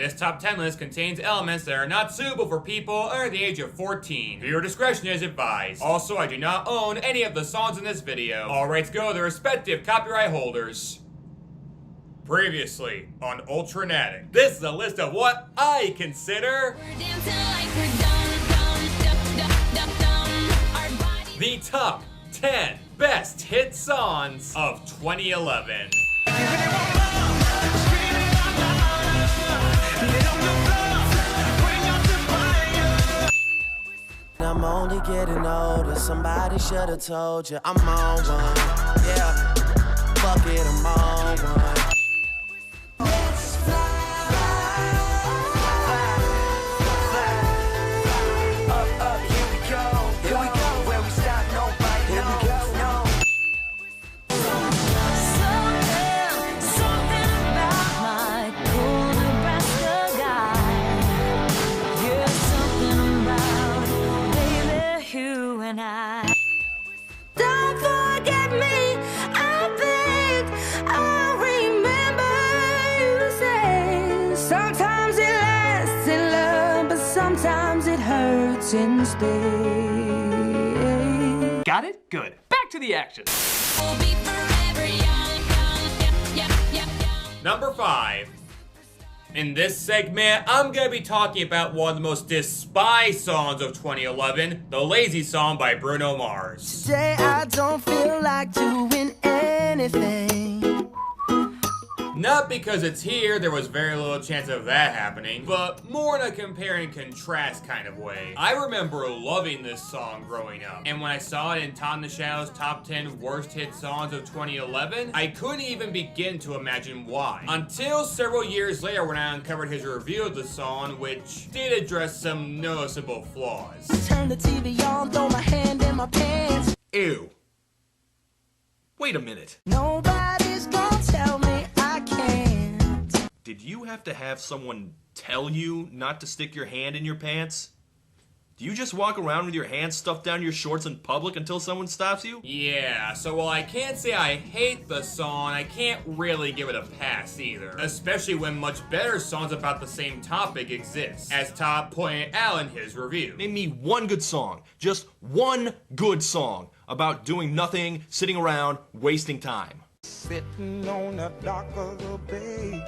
This top 10 list contains elements that are not suitable for people under the age of 14. Viewer discretion is advised. Also, I do not own any of the songs in this video. All rights go to their respective copyright holders. Previously on Ultranatic. This is a list of what I consider the top 10 best hit songs of 2011. I'm only getting older, somebody should have told you I'm on one, yeah, fuck it, I'm on one. Let's fly, up, here we go, where we stop, nobody knows, no. Something about my cool Nebraska guy, yeah, something about you and I. Don't forget me, I beg, I remember you say sometimes it lasts in love, but sometimes it hurts instead. Got it? Good. Back to the action. We'll be forever young, Number 5. In this segment, I'm gonna be talking about one of the most despised songs of 2011, The Lazy Song by Bruno Mars. Today I don't feel like doing anything. Not because it's here, there was very little chance of that happening, but more in a compare and contrast kind of way. I remember loving this song growing up, and when I saw it in Tom the Shadow's top 10 worst hit songs of 2011, I couldn't even begin to imagine why. Until several years later when I uncovered his review of the song, which did address some noticeable flaws. Turn the TV on, throw my hand in my pants. Ew. Wait a minute. Nobody's gonna tell me I can't. Did you have to have someone tell you not to stick your hand in your pants? Do you just walk around with your hands stuffed down your shorts in public until someone stops you? Yeah, so while I can't say I hate the song, I can't really give it a pass either. Especially when much better songs about the same topic exist, as Todd pointed out in his review. Name me one good song. Just one good song about doing nothing, sitting around, wasting time. Sitting on the dock of the bay,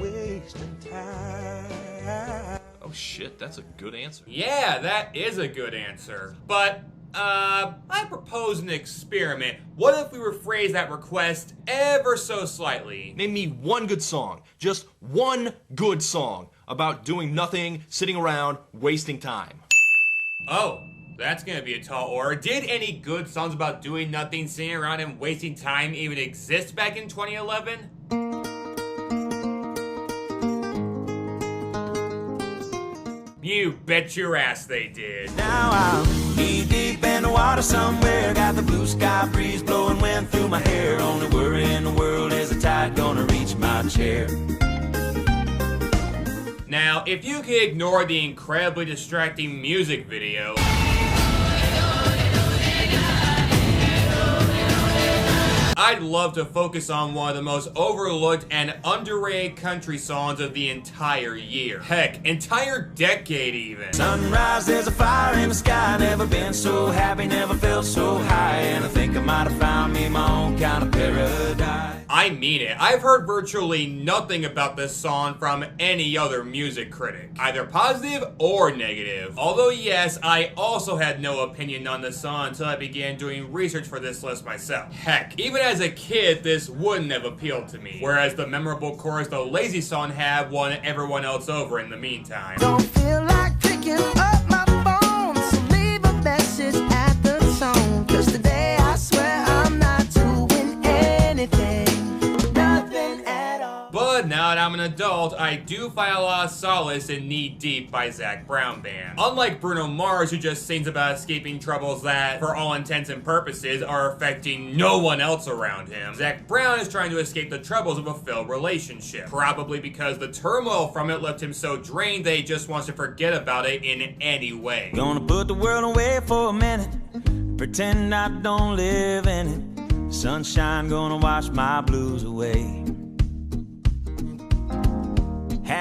wasting time. Oh shit, that's a good answer. Yeah, that is a good answer. But, I propose an experiment. What if we rephrase that request ever so slightly? Name me one good song. Just one good song about doing nothing, sitting around, wasting time. Oh, that's gonna be a tall order. Did any good songs about doing nothing, sitting around, and wasting time even exist back in 2011? You bet your ass they did. Now I'm knee deep in the water somewhere. Got the blue sky breeze blowing wind through my hair. Only worry in the world is the tide gonna reach my chair. Now, if you could ignore the incredibly distracting music video, I'd love to focus on one of the most overlooked and underrated country songs of the entire year. Heck, entire decade even. Sunrise, there's a fire in the sky. Never been so happy, never felt so high. And I think I might have found me my own kind of paradise. I mean it. I've heard virtually nothing about this song from any other music critic, either positive or negative. Although yes, I also had no opinion on this song until I began doing research for this list myself. Heck, even as a kid, this wouldn't have appealed to me, whereas the memorable chorus The Lazy Song had won everyone else over in the meantime. Don't feel like picking up my phone, so leave a message at the tone. 'Cause today I swear I'm not doing anything, nothing at all. But now that I'm an adult, I do find a lot of solace in Knee Deep by Zac Brown Band. Unlike Bruno Mars, who just sings about escaping troubles that, for all intents and purposes, are affecting no one else around him, Zac Brown is trying to escape the troubles of a failed relationship. Probably because the turmoil from it left him so drained that he just wants to forget about it in any way. Gonna put the world away for a minute, pretend I don't live in it. Sunshine gonna wash my blues away.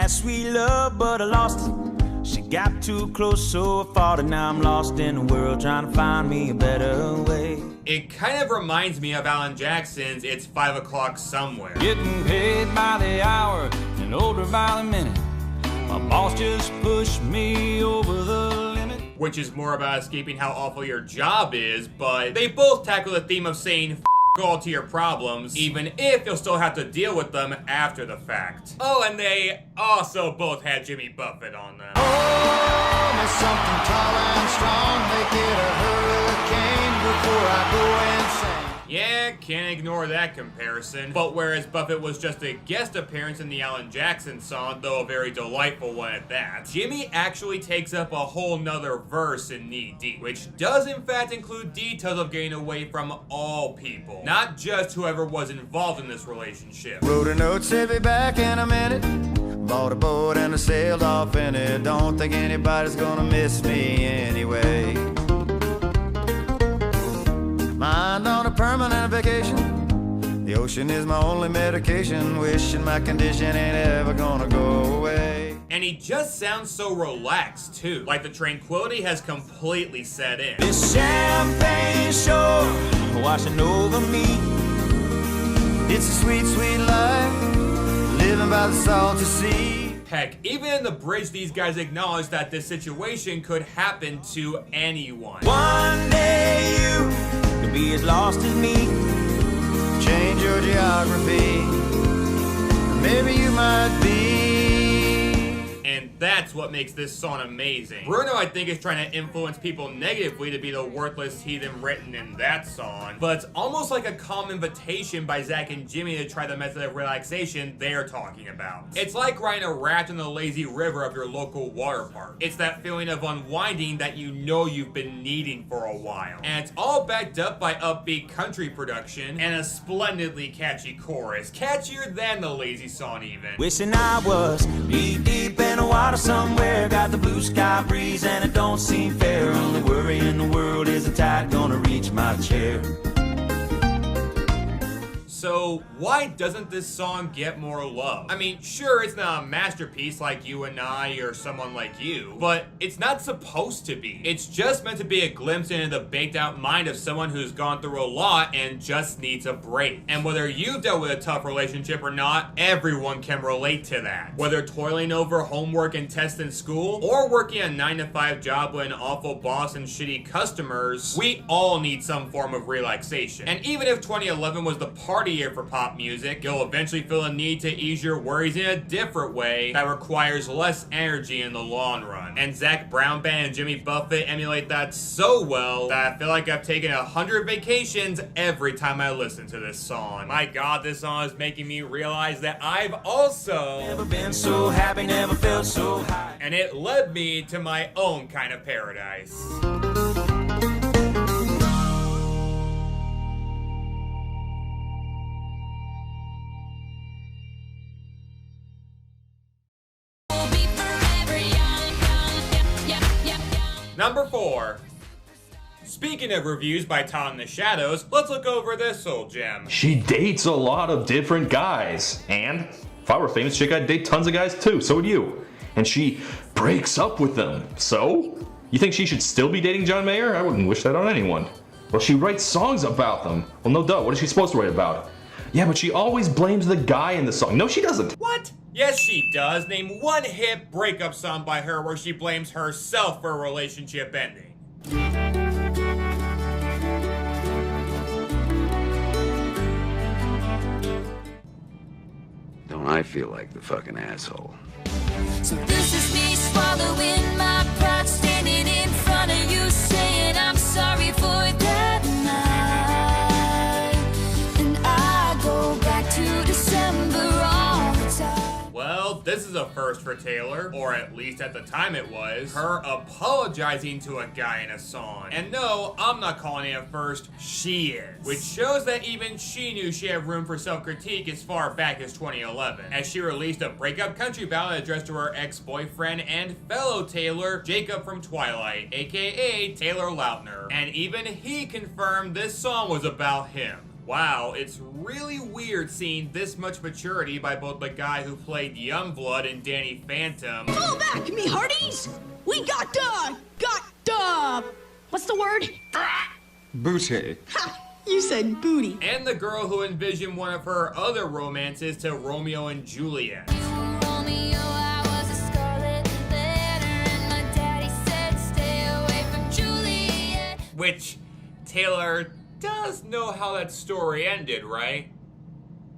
had sweet love, but I lost it. She got too close, so I fought it. Now I'm lost in the world, trying to find me a better way. It kind of reminds me of Alan Jackson's It's 5 O'Clock Somewhere. Getting paid by the hour and older by the minute. My boss just pushed me over the limit. Which is more about escaping how awful your job is, but they both tackle the theme of saying F all to your problems, even if you'll still have to deal with them after the fact. Oh, and they also both had Jimmy Buffett on them. Oh, there's something tall and strong, make it a hurricane before I go insane. Yeah, can't ignore that comparison. But whereas Buffett was just a guest appearance in the Alan Jackson song, though a very delightful one at that, Jimmy actually takes up a whole nother verse in Knee Deep, which does in fact include details of getting away from all people, not just whoever was involved in this relationship. Wrote a note, said be back in a minute. Bought a boat and I sailed off in it. Don't think anybody's gonna miss me anyway. Mind on a permanent vacation. The ocean is my only medication. Wishing my condition ain't ever gonna go away. And he just sounds so relaxed too, like the tranquility has completely set in. This champagne shore washing over me. It's a sweet, sweet life, living by the salty sea. Heck, even in the bridge, these guys acknowledge that this situation could happen to anyone. One day you could be as lost as me. Change your geography, maybe you might be. And that's what makes this song amazing. Bruno, I think, is trying to influence people negatively to be the worthless heathen written in that song, but it's almost like a calm invitation by Zach and Jimmy to try the method of relaxation they're talking about. It's like riding a raft in the lazy river of your local water park. It's that feeling of unwinding that you know you've been needing for a while. And it's all backed up by upbeat country production and a splendidly catchy chorus, catchier than the lazy song even. Wishing I was deep in the water somewhere. Got the blue sky breeze and it don't seem fair. Only worry in the world is the tide gonna reach my chair. So why doesn't this song get more love? I mean, sure, it's not a masterpiece like You and I or someone like you, but it's not supposed to be. It's just meant to be a glimpse into the baked out mind of someone who's gone through a lot and just needs a break. And whether you've dealt with a tough relationship or not, everyone can relate to that. Whether toiling over homework and tests in school, or working a 9-to-5 job with an awful boss and shitty customers, we all need some form of relaxation. And even if 2011 was the party year for pop music, you'll eventually feel a need to ease your worries in a different way that requires less energy in the long run. And Zac Brown Band and Jimmy Buffett emulate that so well that I feel like I've taken 100 vacations every time I listen to this song. My God, this song is making me realize that I've also Never been so happy, never felt so high. and it led me to my own kind of paradise. We'll be forever young, young. Number 4. Speaking of reviews by Todd in the Shadows, let's look over this old gem. She dates a lot of different guys. And if I were a famous chick, I'd date tons of guys too. So would you. And she breaks up with them. So? You think she should still be dating John Mayer? I wouldn't wish that on anyone. Well, she writes songs about them. Well, no duh. What is she supposed to write about? Yeah, but she always blames the guy in the song. No, she doesn't. What? Yes, she does. Name one hit breakup song by her where she blames herself for a relationship ending. Don't I feel like the fucking asshole? So this is me swallowing my pride, standing in front of you, saying I'm sorry for that night. And I go back to December all the time. Well, this is a first for Taylor, or at least at the time it was, her apologizing to a guy in a song. And no, I'm not calling it a first, she is. Which shows that even she knew she had room for self-critique as far back as 2011, as she released a breakup country ballad addressed to her ex-boyfriend and fellow Taylor, Jacob from Twilight, aka Taylor Lautner. And even he confirmed this song was about him. Wow, it's really weird seeing this much maturity by both the guy who played Youngblood and Danny Phantom. Fall back, me hearties! We got what's the word? Booty. Ha! You said booty. And the girl who envisioned one of her other romances to Romeo and Juliet. Romeo, I was a scarlet letter, and my daddy said stay away from Juliet. Which, Taylor does know how that story ended, right?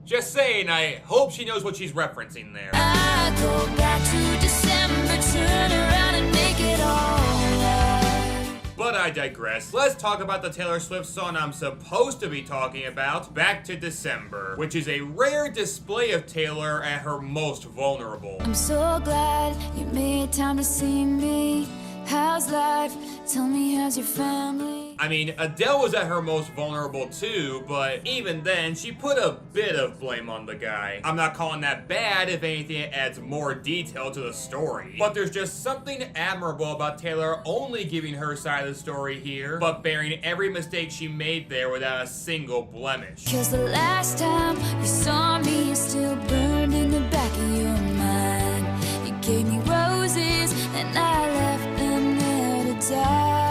Just saying, I hope she knows what she's referencing there. I go back to December, turn around and make it all right. But I digress. Let's talk about the Taylor Swift song I'm supposed to be talking about, Back to December, which is a rare display of Taylor at her most vulnerable. I'm so glad you made time to see me. How's life? Tell me, how's your family? I mean, Adele was at her most vulnerable too, but even then, she put a bit of blame on the guy. I'm not calling that bad, if anything, it adds more detail to the story. But there's just something admirable about Taylor only giving her side of the story here, but bearing every mistake she made there without a single blemish. Cause the last time you saw me, it's still burned in the back of your mind. You gave me roses, and I left them there to die.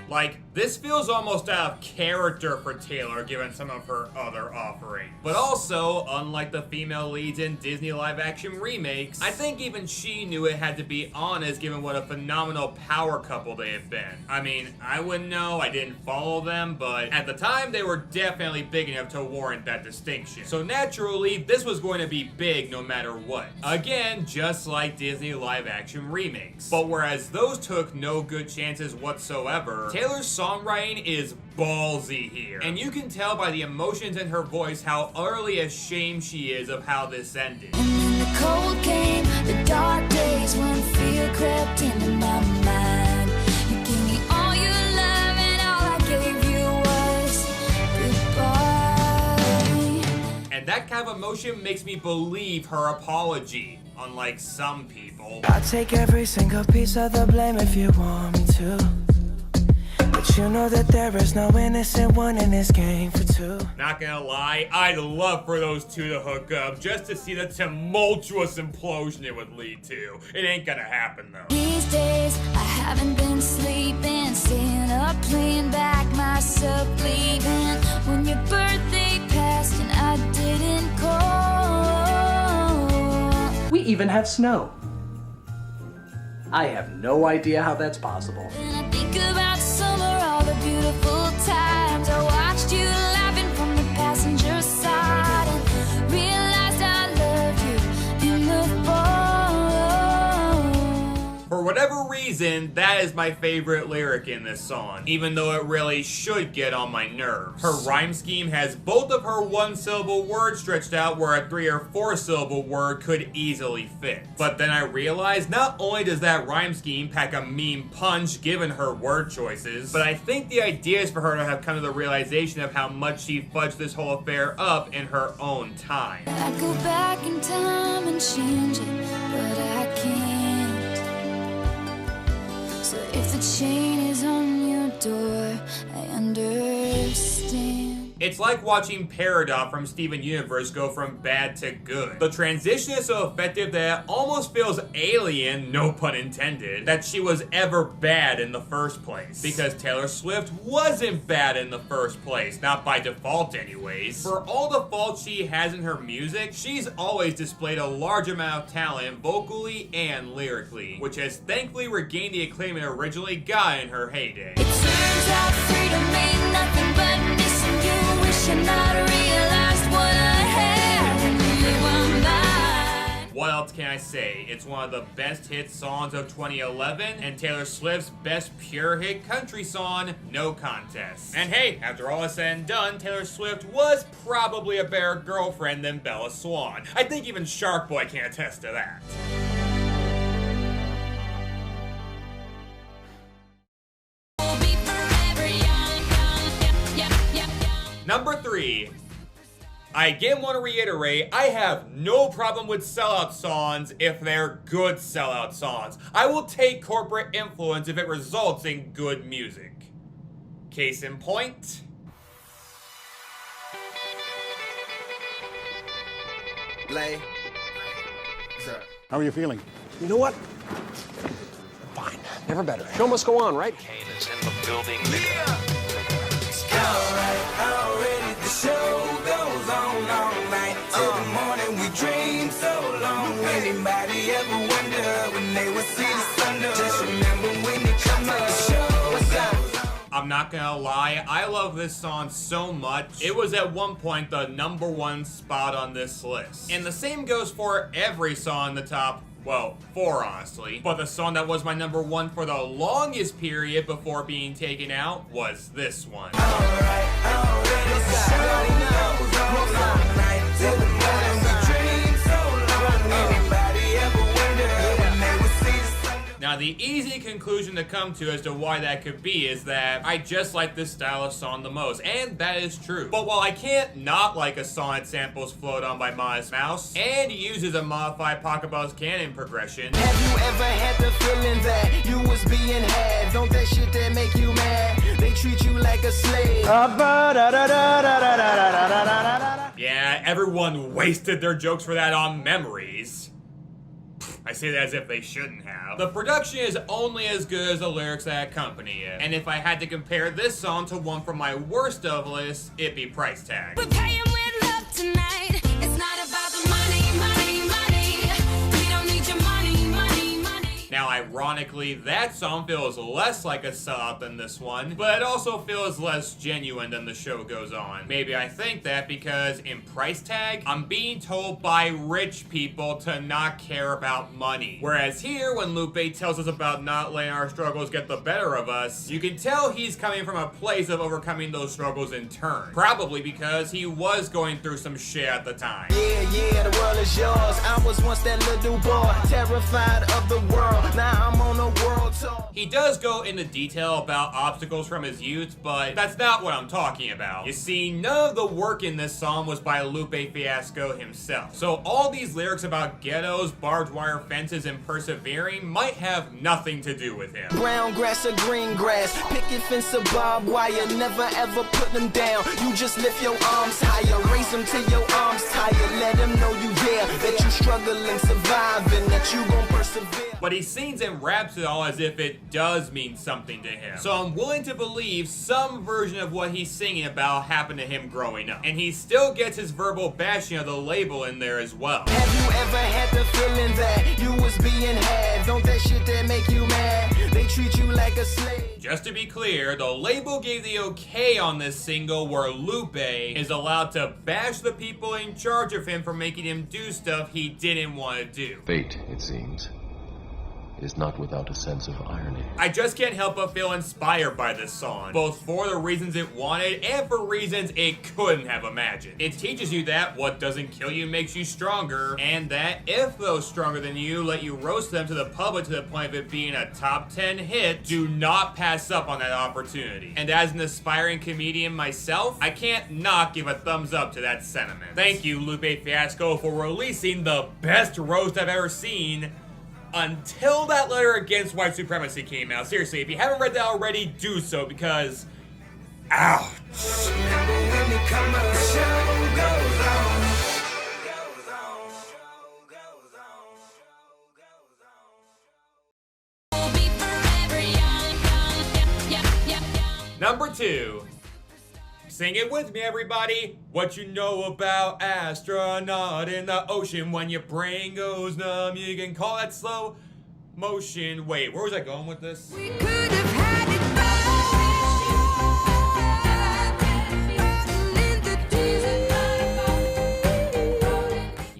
Like, this feels almost out of character for Taylor given some of her other offerings. But also, unlike the female leads in Disney live-action remakes, I think even she knew it had to be honest given what a phenomenal power couple they have been. I mean, I wouldn't know, I didn't follow them, but at the time they were definitely big enough to warrant that distinction. So naturally, this was going to be big no matter what. Again, just like Disney live-action remakes. But whereas those took no good chances whatsoever, Taylor's songwriting is ballsy here. And you can tell by the emotions in her voice how utterly ashamed she is of how this ended. And then the cold came, the dark days when fear crept into my mind. You gave me all your love, and all I gave you was goodbye. And that kind of emotion makes me believe her apology, unlike some people. I'll take every single piece of the blame if you want me to. But you know that there is no innocent one in this game for two. Not gonna lie, I'd love for those two to hook up just to see the tumultuous implosion it would lead to. It ain't gonna happen though. These days I haven't been sleeping, staying up, playing back myself, leaving when your birthday passed and I didn't call. We even have snow. I have no idea how that's possible. And I think about summer, all the beautiful times I watched you laughing from the passenger side and realized I loved you in the fall. For whatever reason, that is my favorite lyric in this song, even though it really should get on my nerves. Her rhyme scheme has both of her one-syllable words stretched out where a 3 or 4-syllable word could easily fit. But then I realized not only does that rhyme scheme pack a mean punch given her word choices, but I think the idea is for her to have come to the realization of how much she fudged this whole affair up in her own time. I'd go back in time and change it, but I can't. So if the chain is on your door, I understand. It's like watching Peridot from Steven Universe go from bad to good. The transition is so effective that it almost feels alien, no pun intended, that she was ever bad in the first place. Because Taylor Swift wasn't bad in the first place, not by default anyways. For all the faults she has in her music, she's always displayed a large amount of talent vocally and lyrically, which has thankfully regained the acclaim it originally got in her heyday. It turns out freedom ain't nothing but missing you. Wishing I'd realized what I had when you were mine. What else can I say? It's one of the best hit songs of 2011 and Taylor Swift's best pure hit country song, no contest. And hey, after all is said and done, Taylor Swift was probably a better girlfriend than Bella Swan. I think even Shark Boy can attest to that. We'll be forever young, young. Number 3. I again want to reiterate, I have no problem with sellout songs if they're good sellout songs. I will take corporate influence if it results in good music. Case in point. Lay. How are you feeling? You know what? Fine. Never better. Show must go on, right? Kane is in the building. Alright, already the show goes on all night. Till the morning we dream so long. Anybody ever wonder when they would see the sun? Just remember when you come to the show. What's up? I'm not gonna lie, I love this song so much. It was at one point the #1 spot on this list. And the same goes for every song in the top, well, 4 honestly. But the song that was my #1 for the longest period before being taken out was this one. Alright, already the show goes on all night. Till the morning we dream so long. Anybody ever wonder when they would see the sun? Now, the easy conclusion to come to as to why that could be is that I just like this style of song the most, and that is true. But while I can't not like a song that samples Float On by Modest Mouse, and uses a modified Pocket Buzz Cannon progression, Have you ever had the feeling that you was being had? Don't that shit that make you mad? They treat you like a slave. yeah, everyone wasted their jokes for that on Memories. I say that as if they shouldn't have. The production is only as good as the lyrics that accompany it. And if I had to compare this song to one from my worst of lists, it'd be Price Tag. We're paying with love tonight. It's not about the money, money, money. We don't need your money, money, money. Now, ironically, that song feels less like a sellout than this one, but it also feels less genuine than the show goes on. Maybe I think that because in Price Tag, I'm being told by rich people to not care about money. Whereas here, when Lupe tells us about not letting our struggles get the better of us, you can tell he's coming from a place of overcoming those struggles in turn. Probably because he was going through some shit at the time. Yeah, the world is yours. I was once that little boy, terrified of the world. Now I'm on a world tour. He does go into detail about obstacles from his youth, but that's not what I'm talking about. You see, none of the work in this song was by Lupe Fiasco himself. So all these lyrics about ghettos, barbed wire fences, and persevering might have nothing to do with him. Brown grass or green grass, picket fence or barbed wire, never ever put them down. You just lift your arms higher, raise them till your arms tired. Let them know you there, that you struggling, surviving, that you gon' persevere. But he sings and raps it all as if it does mean something to him. So I'm willing to believe some version of what he's singing about happened to him growing up. And he still gets his verbal bashing of the label in there as well. Have you ever had the feeling that you was being had? Don't that shit that make you mad? They treat you like a slave. Just to be clear, the label gave the okay on this single where Lupe is allowed to bash the people in charge of him for making him do stuff he didn't want to do. Fate, it seems, is not without a sense of irony. I just can't help but feel inspired by this song, both for the reasons it wanted and for reasons it couldn't have imagined. It teaches you that what doesn't kill you makes you stronger, and that if those stronger than you let you roast them to the public to the point of it being a top 10 hit, do not pass up on that opportunity. And as an aspiring comedian myself, I can't not give a thumbs up to that sentiment. Thank you, Lupe Fiasco, for releasing the best roast I've ever seen until that letter against white supremacy came out. Seriously, if you haven't read that already, do so, because ouch. Remember when the show goes on. We'll be forever young, young. Number 2. Sing it with me, everybody. What you know about astronaut in the ocean when your brain goes numb? You can call that slow motion. Wait, where was I going with this? We could have had it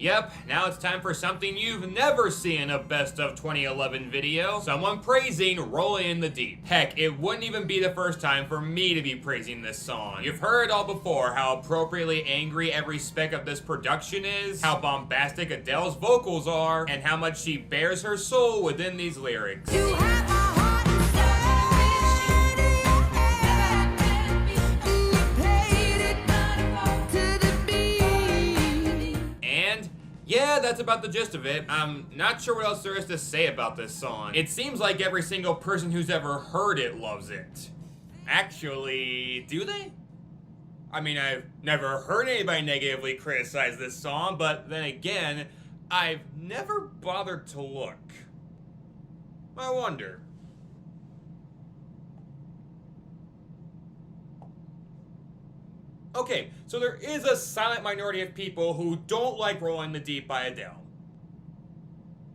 Yep, now it's time for something you've never seen in a best of 2011 video. Someone praising Rolling in the Deep. Heck, it wouldn't even be the first time for me to be praising this song. You've heard it all before, how appropriately angry every speck of this production is, how bombastic Adele's vocals are, and how much she bears her soul within these lyrics. You have a heart yeah, that's about the gist of it. I'm not sure what else there is to say about this song. It seems like every single person who's ever heard it loves it. Actually, do they? I mean, I've never heard anybody negatively criticize this song, but then again, I've never bothered to look. I wonder. Okay, so there is a silent minority of people who don't like Rolling in the Deep by Adele.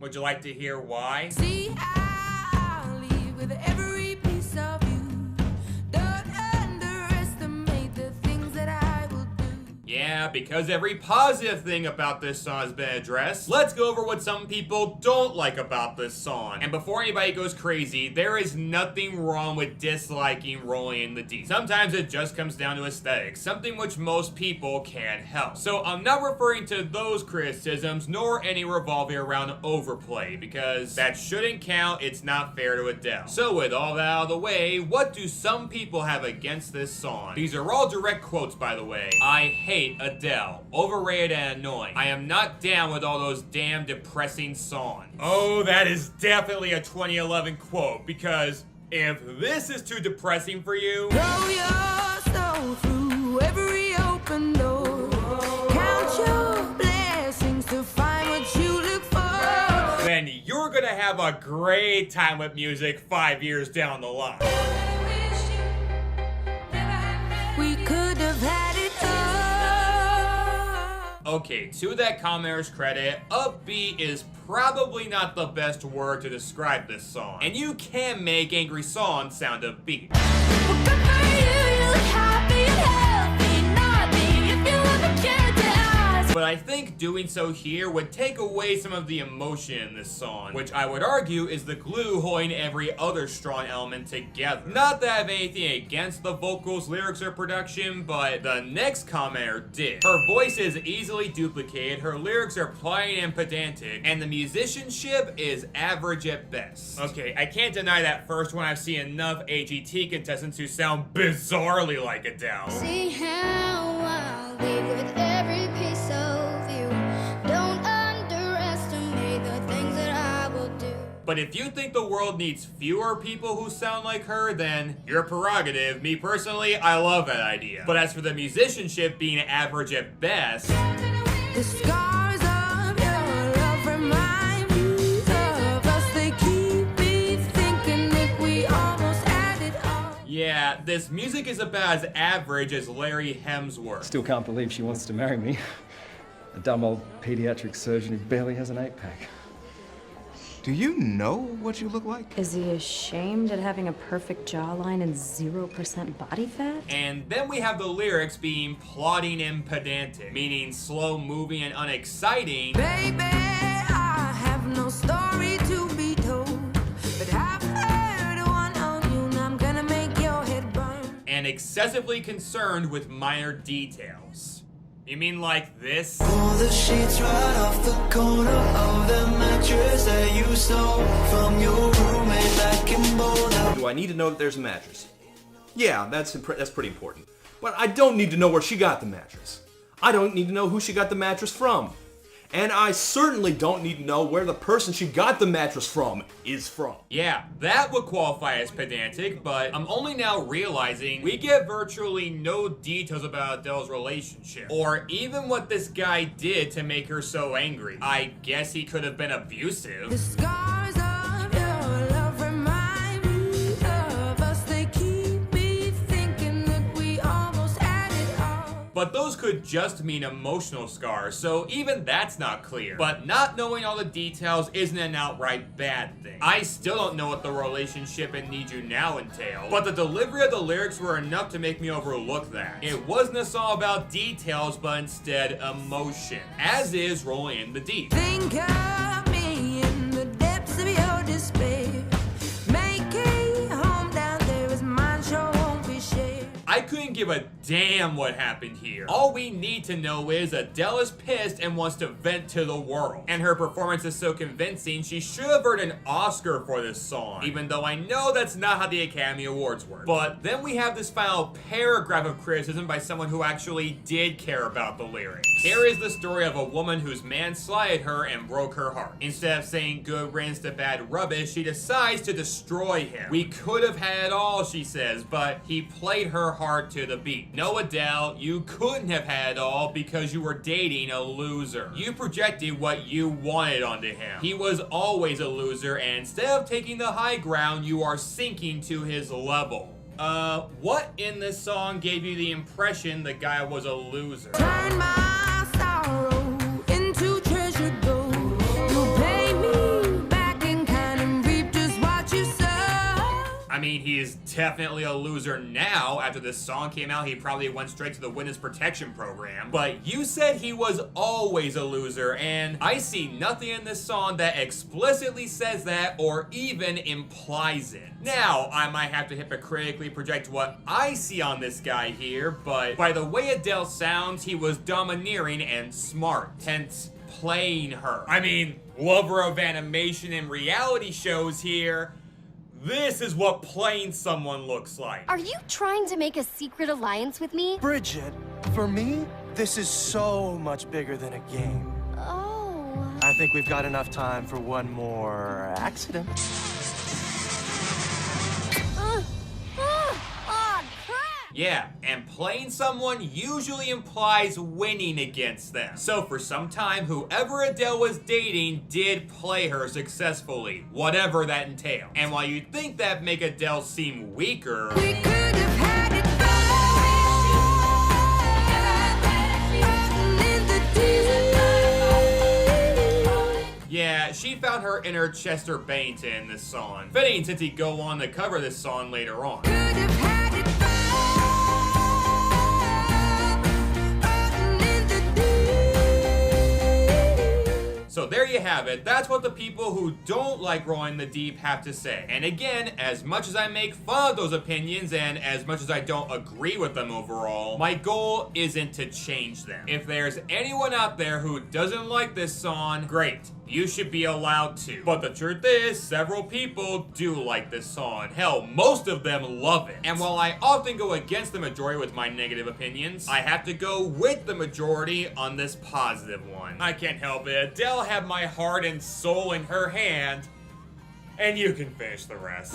Would you like to hear why? See, I'll leave with every piece of you. Don't underestimate the things that I will do. Yeah, because every positive thing about this song has been addressed, let's go over what some people don't like about this song. And before anybody goes crazy, there is nothing wrong with disliking Rolling in the Deep. Sometimes it just comes down to aesthetics, something which most people can't help. So I'm not referring to those criticisms, nor any revolving around overplay, because that shouldn't count, it's not fair to Adele. So with all that out of the way, what do some people have against this song? These are all direct quotes, by the way. I hate Adele. Overrated and annoying. I am not down with all those damn depressing songs. Oh, that is definitely a 2011 quote, because if this is too depressing for you, Throw your soul through every open door. Count your blessings to find what you look for. then you're gonna have a great time with music 5 years down the line. We could have had it all. Okay, to that commenter's credit, upbeat is probably not the best word to describe this song. And you can make angry songs sound upbeat. Well, good for you, you look happy and healthy, nothing if you ever cared to ask. But I think doing so here would take away some of the emotion in this song, which I would argue is the glue holding every other strong element together. Not that I have anything against the vocals, lyrics, or production, but the next commenter did. Her voice is easily duplicated, her lyrics are plain and pedantic, and the musicianship is average at best. Okay, I can't deny that first one. I've seen enough AGT contestants who sound bizarrely like Adele. See how I'll leave with every piece of you. Don't underestimate the things that I will do. But if you think the world needs fewer people who sound like her, then your prerogative. Me personally, I love that idea. But as for the musicianship being average at best, The scars of your love remind me of us. They keep me thinking that we almost had it all. yeah, this music is about as average as Larry Hemsworth. Still can't believe she wants to marry me. A dumb old pediatric surgeon who barely has an 8-pack. Do you know what you look like? Is he ashamed at having a perfect jawline and 0% body fat? And then we have the lyrics being plodding and pedantic, meaning slow moving and unexciting. Baby, I have no story to be told, but I've heard one on you, and I'm gonna make your head burn. And excessively concerned with minor details. You mean like this? Pull the sheets right off the corner of the mattress that you stole from your roommate back in Boulder. Do I need to know that there's a mattress? Yeah, that's pretty important. But I don't need to know where she got the mattress. I don't need to know who she got the mattress from. And I certainly don't need to know where the person she got the mattress from is from. Yeah, that would qualify as pedantic, but I'm only now realizing we get virtually no details about Adele's relationship, or even what this guy did to make her so angry. I guess he could have been abusive. The scars of your love remind me of us. They keep me thinking that we almost had it all. But those could just mean emotional scars, so even that's not clear. But not knowing all the details isn't an outright bad thing. I still don't know what the relationship in Need You Now entail, but the delivery of the lyrics were enough to make me overlook that. It wasn't a song about details, but instead emotion, as is Rolling in the Deep. Think of me in the depths of your despair. Make a home down there as mine sure won't be shared. I couldn't give a damn what happened here. All we need to know is Adele is pissed and wants to vent to the world. And her performance is so convincing, she should have earned an Oscar for this song, even though I know that's not how the Academy Awards work. But then we have this final paragraph of criticism by someone who actually did care about the lyrics. Here is the story of a woman whose man slighted her and broke her heart. Instead of saying good riddance to bad rubbish, she decides to destroy him. We could have had it all, she says, but he played her heart to the beat. No, Adele, you couldn't have had it all because you were dating a loser. You projected what you wanted onto him. He was always a loser, and instead of taking the high ground, you are sinking to his level. What in this song gave you the impression the guy was a loser? Turn my sorrow into treasure gold. You pay me back in kind and reap just what you sow. I mean, he is definitely a loser now. After this song came out, he probably went straight to the witness protection program. But you said he was always a loser, and I see nothing in this song that explicitly says that or even implies it. Now, I might have to hypocritically project what I see on this guy here, but by the way Adele sounds, he was domineering and smart, hence playing her. I mean, lover of animation and reality shows here. This is what playing someone looks like. Are you trying to make a secret alliance with me? Bridget, for me, this is so much bigger than a game. Oh. I think we've got enough time for one more accident. Yeah, and playing someone usually implies winning against them. So for some time, whoever Adele was dating did play her successfully, whatever that entailed. And while you'd think that'd make Adele seem weaker, We could have had it yeah, she found her inner Chester Bennington in this song. Fitting since he'd go on to cover this song later on. So there you have it. That's what the people who don't like Rolling in the Deep have to say. And again, as much as I make fun of those opinions and as much as I don't agree with them overall, my goal isn't to change them. If there's anyone out there who doesn't like this song, great. You should be allowed to. But the truth is, several people do like this song. Hell, most of them love it. And while I often go against the majority with my negative opinions, I have to go with the majority on this positive one. I can't help it. Adele had my heart and soul in her hand, and you can finish the rest.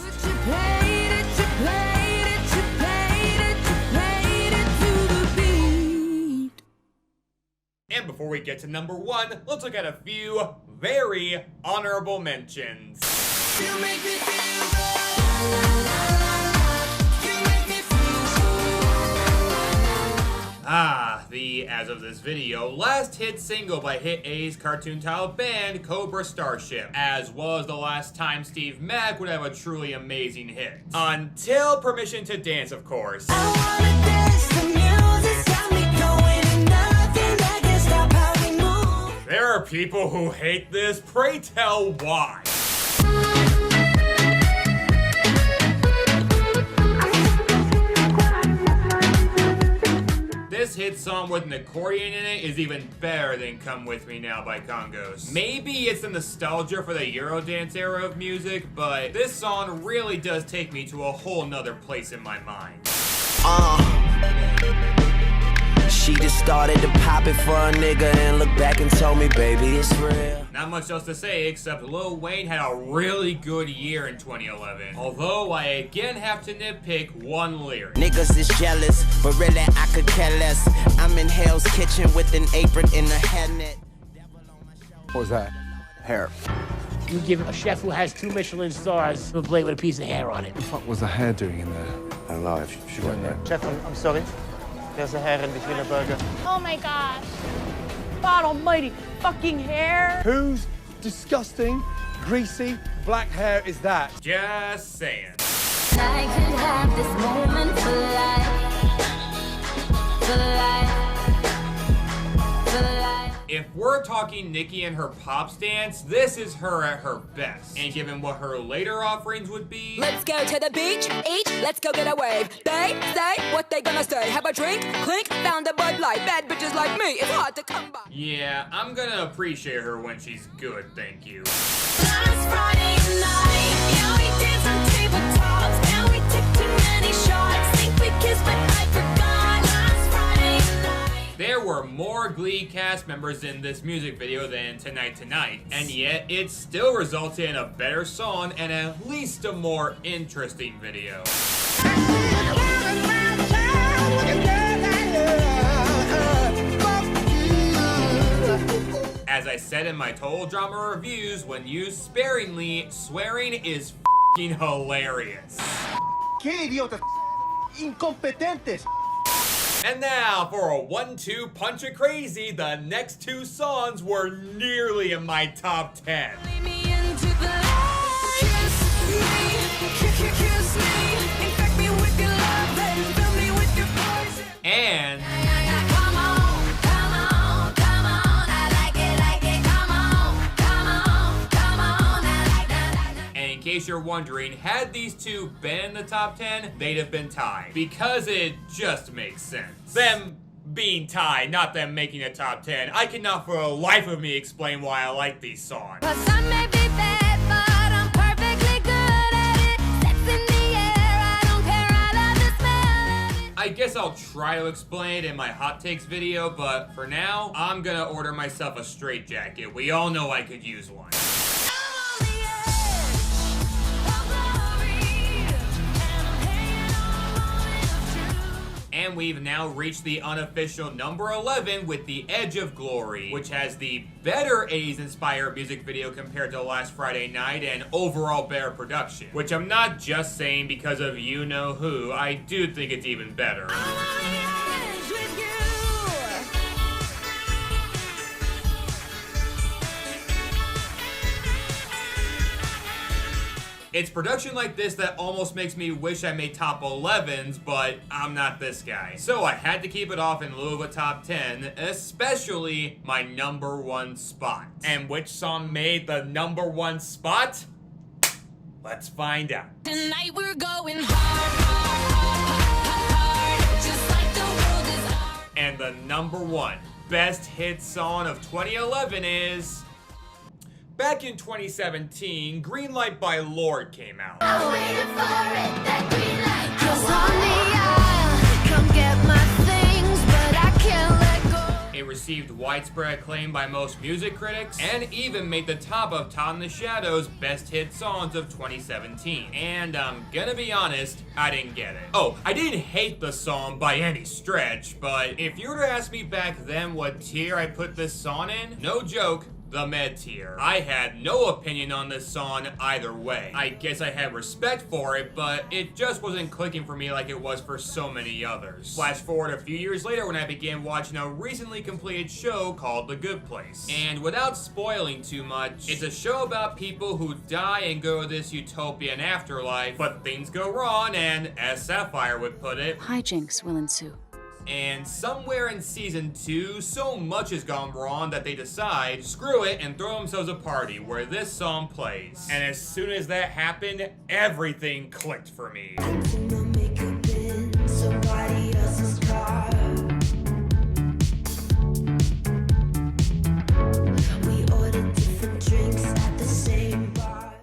And before we get to number one, let's look at a few very honorable mentions. You make me feel the, as of this video, last hit single by Hit A's cartoon-style band Cobra Starship, as well as the last time Steve Mac would have a truly amazing hit. Until Permission to Dance, of course. There are people who hate this, pray tell why. This hit song with an accordion in it is even better than Come With Me Now by Congos. Maybe it's the nostalgia for the Eurodance era of music, but this song really does take me to a whole nother place in my mind. She just started to pop it for a nigga and looked back and told me, baby, it's real. Not much else to say except Lil Wayne had a really good year in 2011. Although I again have to nitpick one lyric. Niggas is jealous, but really I could care less. I'm in Hell's Kitchen with an apron in a headnet. What was that? Hair. You give a chef who has 2 Michelin stars a plate with a piece of hair on it. What was the hair doing in there? I don't know if she went there. Chef, I'm sorry. There's a hair in the Wiener burger. Oh my gosh. God almighty, fucking hair. Whose disgusting, greasy, black hair is that? Just saying. I could have this moment for life. For life. For life. If we're talking Nicki and her pop stance, this is her at her best. And given what her later offerings would be... Let's go to the beach, each, let's go get a wave. They say what they gonna say. Have a drink, clink, found a Bud Light. Bad bitches like me, it's hard to come by. Yeah, I'm gonna appreciate her when she's good, thank you. Last Friday night, yeah, we danced on tabletops, and we took too many shots. Think we kissed, but I forgot. Last Friday night. There were more Glee cast members in this music video than Tonight Tonight, and yet it still resulted in a better song and at least a more interesting video. As I said in my Total Drama reviews, when used sparingly, swearing is f***ing hilarious. ¡Qué idiotas! ¡Incompetentes! And now, for a 1-2 punch of crazy, the next two songs were nearly in my top 10. And in case you're wondering, had these two been in the top 10, they'd have been tied. Because it just makes sense. Them being tied, not them making a top 10. I cannot for the life of me explain why I like these songs. I guess I'll try to explain it in my hot takes video, but for now, I'm gonna order myself a straitjacket. We all know I could use one. And we've now reached the unofficial number 11 with The Edge of Glory, which has the better 80s inspired music video compared to Last Friday Night and overall better production. Which I'm not just saying because of you know who, I do think it's even better. It's production like this that almost makes me wish I made top 11s, but I'm not this guy. So I had to keep it off in lieu of a top 10, especially my number 1 spot. And which song made the number 1 spot? Let's find out. Tonight we're going hard, just like the world is hard. And the number 1 best hit song of 2011 is... Back in 2017, Green Light by Lorde came out. I waited for it, that green light. Just on the aisle, come get my things, but I can't let go. It received widespread acclaim by most music critics, and even made the top of Todd in the Shadow's best hit songs of 2017. And I'm gonna be honest, I didn't get it. Oh, I didn't hate the song by any stretch, but if you were to ask me back then what tier I put this song in, no joke, the med tier. I had no opinion on this song either way. I guess I had respect for it, but it just wasn't clicking for me like it was for so many others. Flash forward a few years later when I began watching a recently completed show called The Good Place. And without spoiling too much, it's a show about people who die and go to this utopian afterlife, but things go wrong and, as Sapphire would put it, hijinks will ensue. And somewhere in season 2, so much has gone wrong that they decide, screw it, and throw themselves a party where this song plays. And as soon as that happened, everything clicked for me.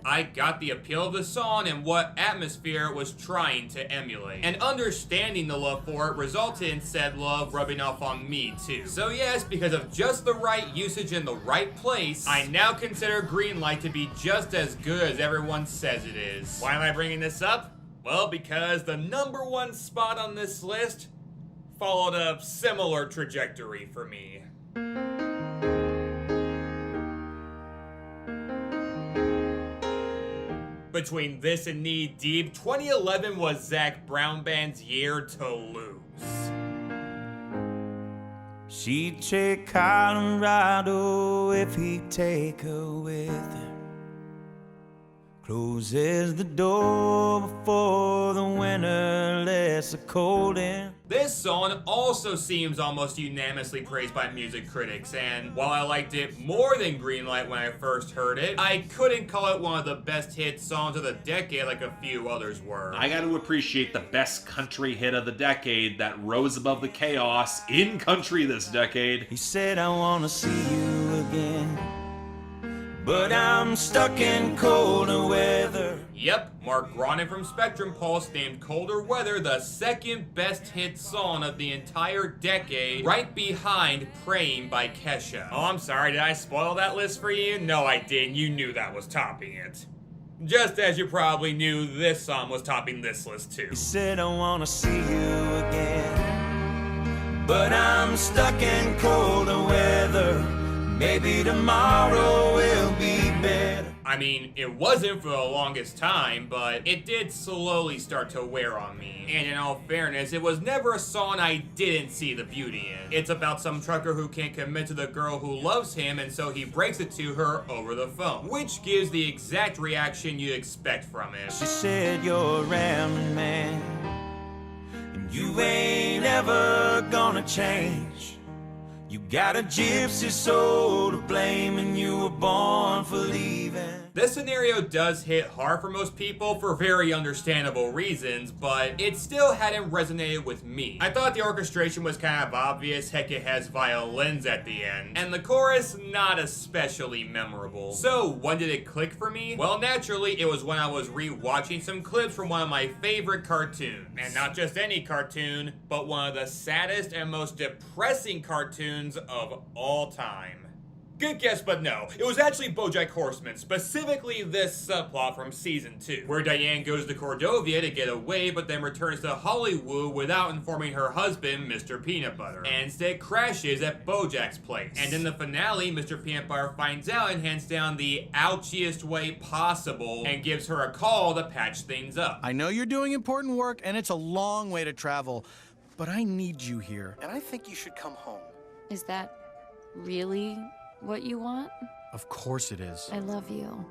I got the appeal of the song and what atmosphere it was trying to emulate. And understanding the love for it resulted in said love rubbing off on me too. So yes, because of just the right usage in the right place, I now consider Green Light to be just as good as everyone says it is. Why am I bringing this up? Well, because the number 1 spot on this list followed a similar trajectory for me. Between this and Knee Deep, 2011 was Zac Brown Band's year to lose. She'd take Colorado if he'd take her with him. Closes the door before the winter lets the cold in. This song also seems almost unanimously praised by music critics, and while I liked it more than Green Light when I first heard it, I couldn't call it one of the best hit songs of the decade like a few others were. I got to appreciate the best country hit of the decade that rose above the chaos in country this decade. He said, I want to see you again, but I'm stuck in colder weather. Yep, Mark Gronin from Spectrum Pulse named Colder Weather the second best hit song of the entire decade, right behind Praying by Kesha. Oh, I'm sorry, did I spoil that list for you? No, I didn't. You knew that was topping it. Just as you probably knew this song was topping this list too. He said, I want to see you again, but I'm stuck in colder weather. Maybe tomorrow will be better. I mean, it wasn't for the longest time, but it did slowly start to wear on me. And in all fairness, it was never a song I didn't see the beauty in. It's about some trucker who can't commit to the girl who loves him, and so he breaks it to her over the phone, which gives the exact reaction you expect from him. She said you're a rambling man, and you ain't ever gonna change. You got a gypsy soul to blame, and you were born for leaving. This scenario does hit hard for most people for very understandable reasons, but it still hadn't resonated with me. I thought the orchestration was kind of obvious, heck it has violins at the end, and the chorus not especially memorable. So when did it click for me? Well, naturally it was when I was re-watching some clips from one of my favorite cartoons. And not just any cartoon, but one of the saddest and most depressing cartoons of all time. Good guess, but no. It was actually BoJack Horseman, specifically this subplot from season 2, where Diane goes to Cordovia to get away, but then returns to Hollywood without informing her husband, Mr. Peanut Butter, and instead crashes at BoJack's place. And in the finale, Mr. Peanut Butter finds out and hands down the ouchiest way possible and gives her a call to patch things up. I know you're doing important work, and it's a long way to travel, but I need you here, and I think you should come home. Is that really what you want? Of course it is. I love you.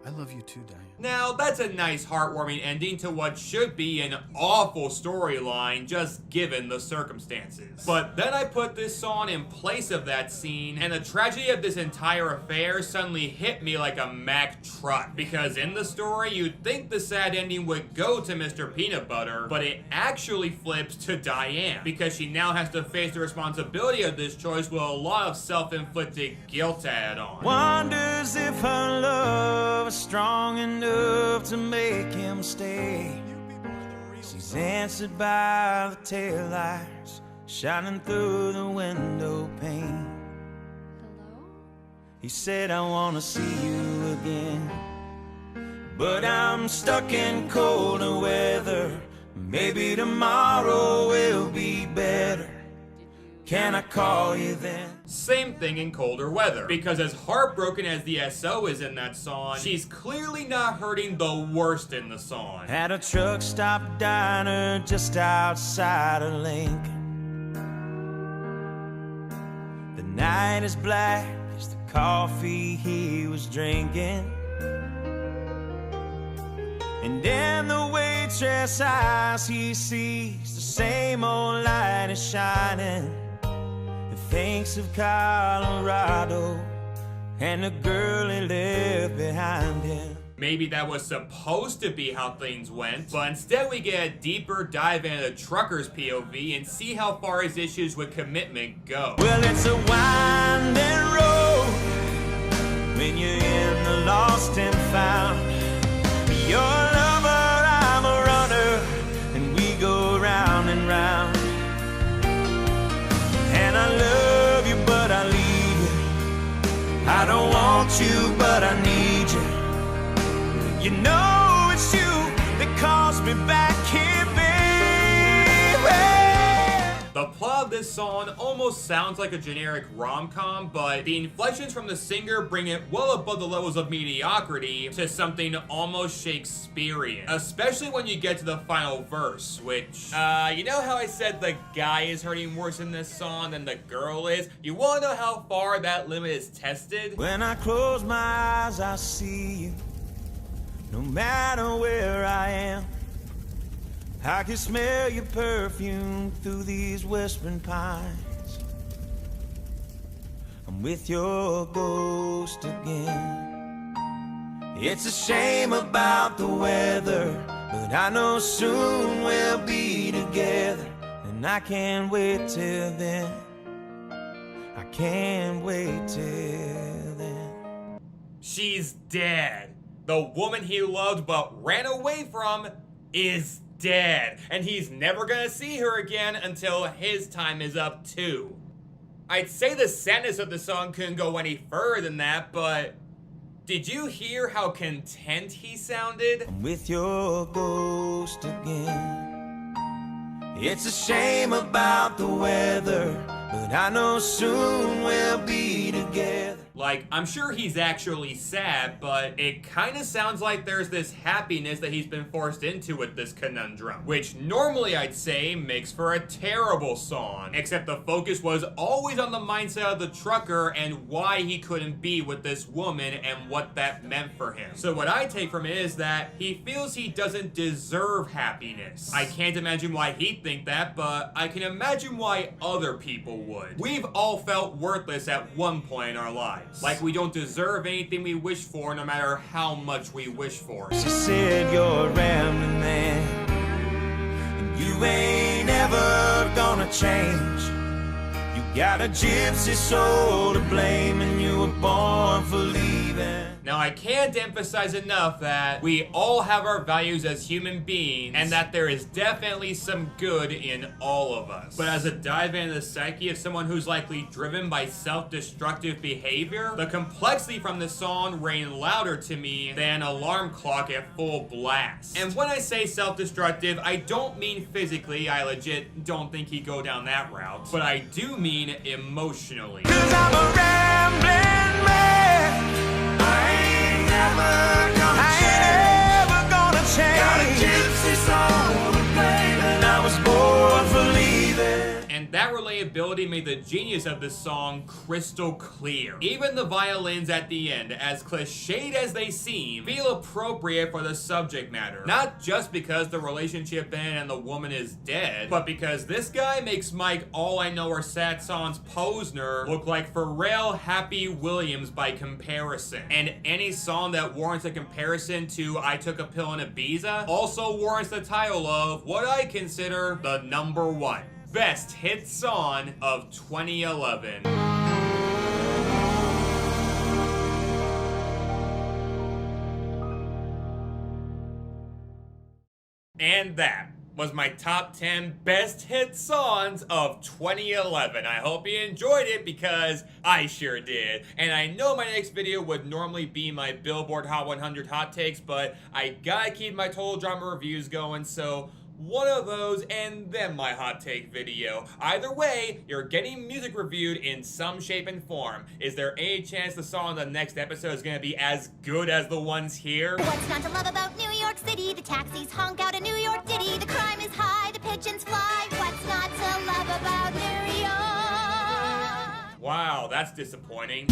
I love you too, Diane. Now, that's a nice heartwarming ending to what should be an awful storyline just given the circumstances. But then I put this song in place of that scene, and the tragedy of this entire affair suddenly hit me like a Mack truck. Because in the story, you'd think the sad ending would go to Mr. Peanut Butter, but it actually flips to Diane, because she now has to face the responsibility of this choice with a lot of self-inflicted guilt to add on. Wonders if her love is strong enough to make him stay. She's answered by the taillights shining through the window pane. Hello? He said, I wanna see you again, but I'm stuck in colder weather. Maybe tomorrow will be better. Can I call you then? Same thing in colder weather, because as heartbroken as the SO is in that song, she's clearly not hurting the worst in the song. At a truck stop diner just outside of Lincoln. The night is black as the coffee he was drinking, and in the waitress' eyes he sees the same old light is shining. Thinks of Colorado and the girl he left behind him. Maybe that was supposed to be how things went, but instead we get a deeper dive into the trucker's POV and see how far his issues with commitment go. Well, it's a winding road when you're in the lost and found. You're a lover, I'm a runner, and we go round and round. And I love you, but I leave you. I don't want you, but I need you. You know it's you that calls me back here, baby. The plot of this song almost sounds like a generic rom-com, but the inflections from the singer bring it well above the levels of mediocrity to something almost Shakespearean. Especially when you get to the final verse, which, you know how I said the guy is hurting worse in this song than the girl is? You wanna know how far that limit is tested? When I close my eyes, I see you. No matter where I am, I can smell your perfume through these whispering pines. I'm with your ghost again. It's a shame about the weather, but I know soon we'll be together. And I can't wait till then. I can't wait till then. She's dead. The woman he loved but ran away from is dead, and he's never gonna see her again until his time is up too. I'd say the sadness of the song couldn't go any further than that, but did you hear how content he sounded? I'm with your ghost again. It's a shame about the weather, but I know soon we'll be together. Like, I'm sure he's actually sad, but it kind of sounds like there's this happiness that he's been forced into with this conundrum, which normally I'd say makes for a terrible song, except the focus was always on the mindset of the trucker and why he couldn't be with this woman and what that meant for him. So what I take from it is that he feels he doesn't deserve happiness. I can't imagine why he'd think that, but I can imagine why other people would. We've all felt worthless at one point in our lives. Like we don't deserve anything we wish for, no matter how much we wish for it. She said you're a rambling man, and you ain't ever gonna change. You got a gypsy soul to blame, and you were born for leaving. Now, I can't emphasize enough that we all have our values as human beings, and that there is definitely some good in all of us. But as a dive into the psyche of someone who's likely driven by self-destructive behavior, the complexity from this song rang louder to me than an alarm clock at full blast. And when I say self-destructive, I don't mean physically. I legit don't think he'd go down that route. But I do mean emotionally. 'Cause I'm a rambling man. I ain't ever gonna change. Got a gypsy soul to blame, and I was born for leaving. And that relatability made the genius of this song crystal clear. Even the violins at the end, as cliched as they seem, feel appropriate for the subject matter. Not just because the relationship ended and the woman is dead, but because this guy makes Mike All I Know Are Sad Songs Posner look like Pharrell Happy Williams by comparison. And any song that warrants a comparison to I Took a Pill in Ibiza also warrants the title of what I consider the #1 best hit song of 2011. And that was my top 10 best hit songs of 2011. I hope you enjoyed it because I sure did. And I know my next video would normally be my Billboard Hot 100 hot takes, but I gotta keep my Total Drama reviews going, so one of those and then my hot take video. Either way, you're getting music reviewed in some shape and form. Is there any chance the song in the next episode is gonna be as good as the ones here? What's not to love about New York City? The taxis honk out a New York ditty. The crime is high, the pigeons fly. What's not to love about New York? Wow, that's disappointing.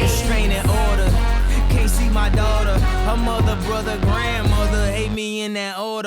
Restraining order, can't see my daughter. Her mother, brother, grandmother hate me in that order.